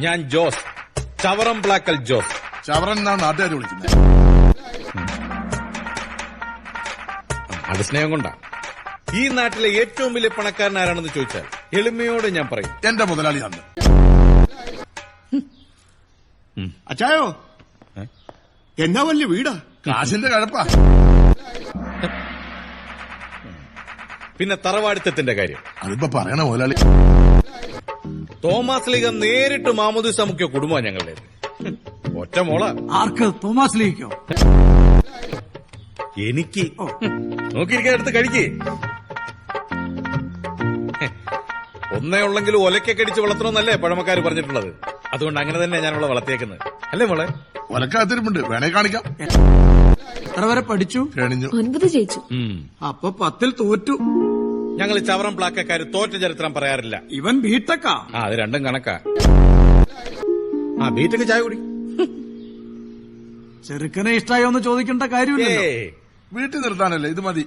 ഞാൻ ജോസ്, ചവറം പ്ലാക്കൽ ജോസ്. ചവറൻ എന്നാണ് നാട്ടുകാർ വിളിക്കുന്നത്. അത് സ്നേഹം കൊണ്ടാ. ഈ നാട്ടിലെ ഏറ്റവും വലിയ പണക്കാരൻ ആരാണെന്ന് ചോദിച്ചാൽ എളിമയോടെ ഞാൻ പറയും എന്റെ മുതലാളിയാണ്. അച്ചായോ, എന്നാ വലിയ വീടാ. കാശിന്റെ കഴപ്പാ. പിന്നെ തറവാടിത്തത്തിന്റെ കാര്യം അതിപ്പോ പറയണ മുതലാളി. തോമസ് ലീഗ നേരിട്ട് മാമോദിസ മുഖ്യ കുടുംബം ഞങ്ങളുടെ. ഒറ്റ മോള. ആർക്ക്? തോമസ് ലീഗോ? എനിക്ക്. നോക്കിയിരിക്കാൻ എടുത്ത് കഴിക്കേ. ഒന്നേ ഉള്ളെങ്കിലും ഒലക്കൊക്കെ അടിച്ച് വളർത്തണമെന്നല്ലേ പഴമക്കാർ പറഞ്ഞിട്ടുള്ളത്. അതുകൊണ്ട് അങ്ങനെ തന്നെ ഞാനവളെ വളർത്തിയേക്കുന്നത്. അല്ലേ മോളെ? ഒലക്കാത്തിരിപ്പുണ്ട്, വേണേ കാണിക്കാം. എത്ര വരെ പഠിച്ചു? കഴിഞ്ഞു. 9 ജയിച്ചു. അപ്പൊ 10 തോറ്റു. ഞങ്ങൾ ചവറം പ്ലാക്കക്കാര് തോറ്റ ചരിത്രം പറയാറില്ല. ഇവൻ ബിടെക്കാ. അത് രണ്ടും കണക്കാ. ബീറ്റക്ക് ചായ കുടി. ചെറുക്കനെ ഇഷ്ടായോ എന്ന് ചോദിക്കേണ്ട കാര്യമില്ലല്ലോ. വീട്ടിൽ നിർത്താനല്ലേ, ഇത് മതി.